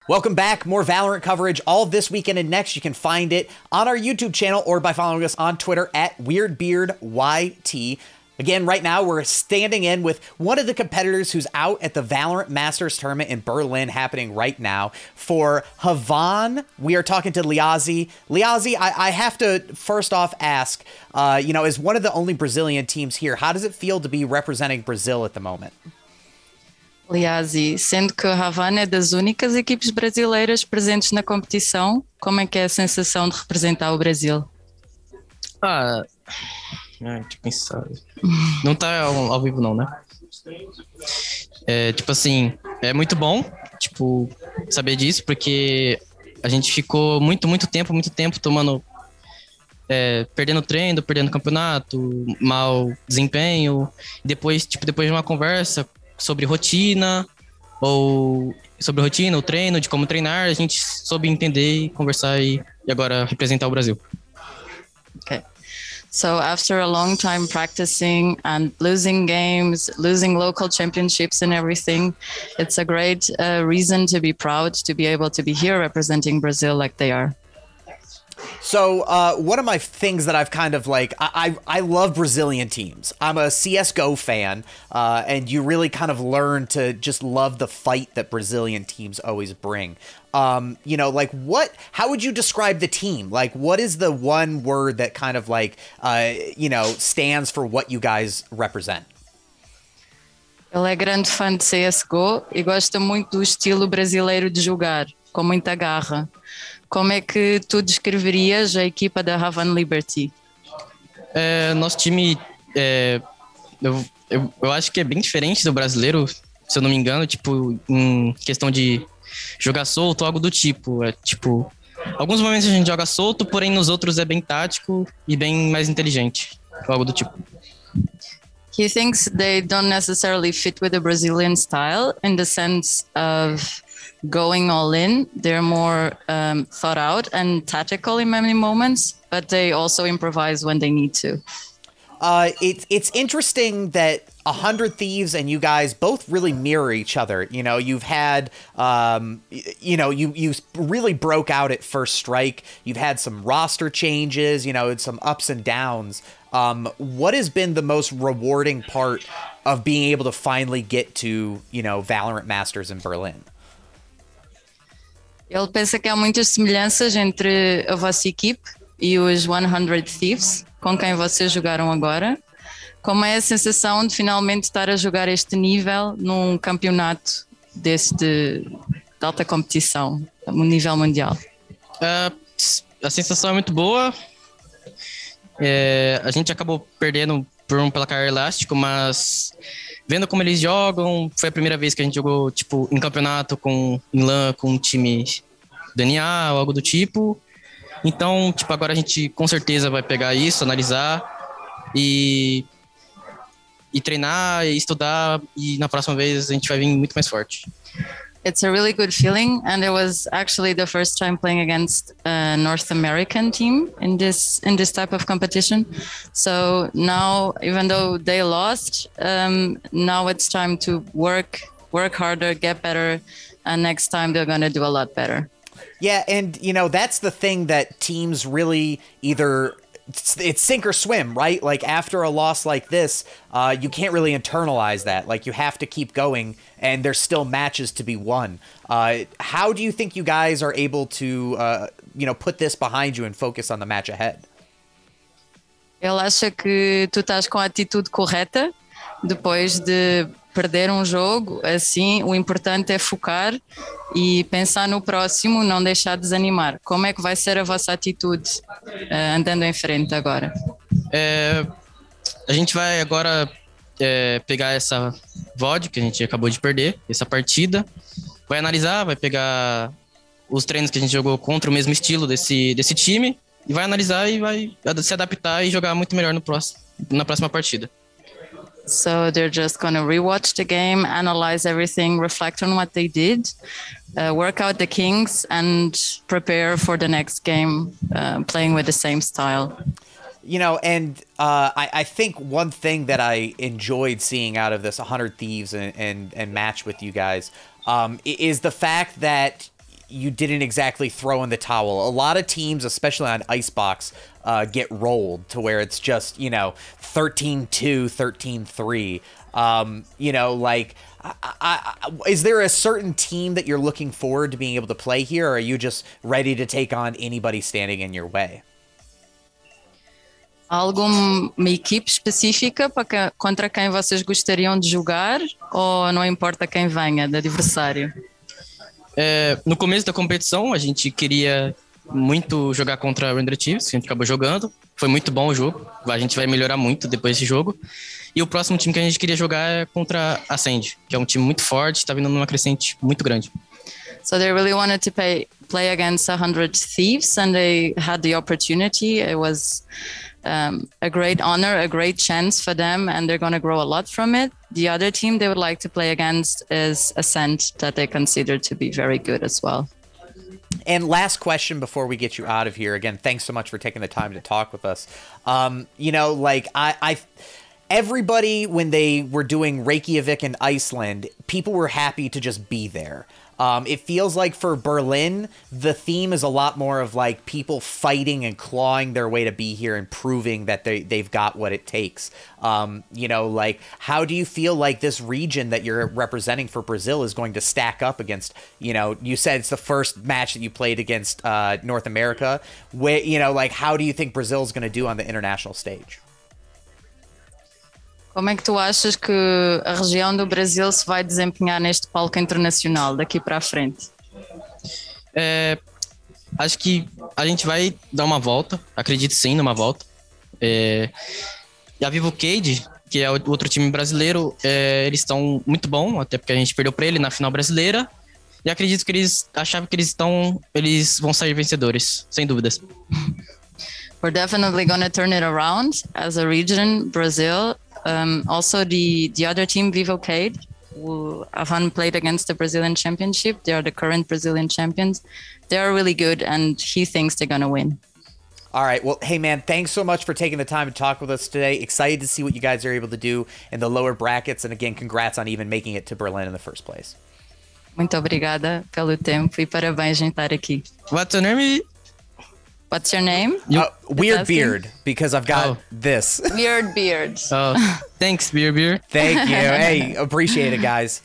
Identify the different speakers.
Speaker 1: Welcome back. More Valorant coverage all this weekend and next. You can find it on our YouTube channel or by following us on Twitter at WeirdBeardYT. Again, right now we're standing in with one of the competitors who's out at the Valorant Masters Tournament in Berlin happening right now. For Havan, we are talking to Liazzi. Liazzi, I have to first off ask, as one of the only Brazilian teams here, how does it feel to be representing Brazil at the moment?
Speaker 2: Liazzi, sendo que o Havan é das únicas equipes brasileiras presentes na competição, como é que é a sensação de representar o Brasil?
Speaker 3: Deixa eu pensar. Não tá ao vivo não, né? É muito bom, saber disso, porque a gente ficou muito tempo tomando, perdendo treino, perdendo campeonato, mau desempenho. Depois de uma conversa sobre rotina, o treino, de como treinar, a gente soube entender e conversar e agora representar o Brasil.
Speaker 2: Okay. So after a long time practicing and losing games, losing local championships and everything, it's a great reason to be proud to be able to be here representing Brazil like they are.
Speaker 1: So one of my things that I've kind of I love Brazilian teams. I'm a CSGO fan, and you really kind of learn to just love the fight that Brazilian teams always bring. How would you describe the team? Like, what is the one word that kind of stands for what you guys represent?
Speaker 2: Ele é grande fã de CSGO e gosta muito do estilo brasileiro de jogar, com muita garra. Como é que tu descreverias a equipa da Havan Liberty?
Speaker 3: Nosso time, eu acho que é bem diferente do brasileiro, se eu não me engano, em questão de jogar solto, algo do tipo. Alguns momentos a gente joga solto, porém nos outros é bem tático e bem mais inteligente, algo do tipo.
Speaker 2: He thinks they don't necessarily fit with the Brazilian style in the sense of going all in. They're more thought out and tactical in many moments, but they also improvise when they need to.
Speaker 1: It's interesting that 100 Thieves and you guys both really mirror each other. You've had, you really broke out at First Strike. You've had some roster changes, some ups and downs. What has been the most rewarding part of being able to finally get to, Valorant Masters in Berlin?
Speaker 2: Ele pensa que há muitas semelhanças entre a vossa equipe e os 100 Thieves, com quem vocês jogaram agora. Como é a sensação de finalmente estar a jogar este nível num campeonato de alta competição, no nível mundial?
Speaker 3: A sensação é muito boa. A gente acabou perdendo por um placar elástico, mas vendo como eles jogam, foi a primeira vez que a gente jogou em campeonato em LAN com um time DNA ou algo do tipo. Então, agora a gente com certeza vai pegar isso, analisar e treinar, e estudar, e na próxima vez a gente vai vir muito mais forte.
Speaker 2: It's a really good feeling, and it was actually the first time playing against a North American team in this type of competition. So now, even though they lost, now it's time to work harder, get better, and next time they're going to do a lot better.
Speaker 1: Yeah, and that's the thing that teams really either it's sink or swim, right? Like after a loss like this, you can't really internalize that. Like you have to keep going, and there's still matches to be won. How do you think you guys are able to, put this behind you and focus on the match ahead?
Speaker 2: Ele acha que tu estás com a atitude correta depois de perder um jogo. Assim, o importante é focar e pensar no próximo, não deixar de desanimar. Como é que vai ser a vossa atitude andando em frente agora?
Speaker 3: A gente vai agora pegar essa VOD que a gente acabou de perder, essa partida, vai analisar, vai pegar os treinos que a gente jogou contra o mesmo estilo desse time e vai analisar e vai se adaptar e jogar muito melhor na próxima partida.
Speaker 2: So they're just going to rewatch the game, analyze everything, reflect on what they did, work out the kinks, and prepare for the next game, playing with the same style.
Speaker 1: I think one thing that I enjoyed seeing out of this 100 Thieves and match with you guys is the fact that you didn't exactly throw in the towel. A lot of teams, especially on Icebox, get rolled to where it's just, 13-2, 13-3. Like, is there a certain team that you're looking forward to being able to play here, or are you just ready to take on anybody standing in your way?
Speaker 2: Alguma equipe específica contra quem vocês gostariam de jogar, ou não importa quem venha, do adversário?
Speaker 3: No começo da competição, a gente queria muito jogar contra a Render Thieves, que a gente acabou jogando. Foi muito bom o jogo, a gente vai melhorar muito depois desse jogo. E o próximo time que a gente queria jogar é contra a Ascend, que é um time muito forte, está vindo numa crescente muito grande.
Speaker 2: So they really wanted to play against 100 Thieves, and they had the opportunity. It was a great honor, a great chance for them, and they're going to grow a lot from it. The other team they would like to play against is Ascent, that they consider to be very good as well.
Speaker 1: And last question before we get you out of here. Again, thanks so much for taking the time to talk with us. Everybody, when they were doing Reykjavik in Iceland, people were happy to just be there. It feels like for Berlin, the theme is a lot more of like people fighting and clawing their way to be here and proving that they've got what it takes. Like, how do you feel like this region that you're representing for Brazil is going to stack up against, you said it's the first match that you played against North America. Like, how do you think Brazil is going to do on the international stage?
Speaker 2: Como é que tu achas que a região do Brasil se vai desempenhar neste palco internacional daqui para a frente?
Speaker 3: Acho que a gente vai dar uma volta, acredito sim numa volta. E a Vivo Cade, que é o outro time brasileiro, eles estão muito bom, até porque a gente perdeu para ele na final brasileira. E acredito que eles achavam que eles vão sair vencedores, sem dúvidas.
Speaker 2: We're definitely going to turn it around as a region, Brazil. Also, the other team, Vivocade, who Havan played against the Brazilian Championship. They are the current Brazilian champions. They are really good, and he thinks they're going to win.
Speaker 1: All right. Well, hey, man, thanks so much for taking the time to talk with us today. Excited to see what you guys are able to do in the lower brackets. And again, congrats on even making it to Berlin in the first place.
Speaker 2: Muito obrigada pelo tempo e parabéns em estar aqui.
Speaker 3: What's your name?
Speaker 2: What's your name?
Speaker 1: Weird Beard, because I've got this.
Speaker 2: Weird Beard.
Speaker 3: Oh, thanks, Beard.
Speaker 1: Thank you. Hey, appreciate it, guys.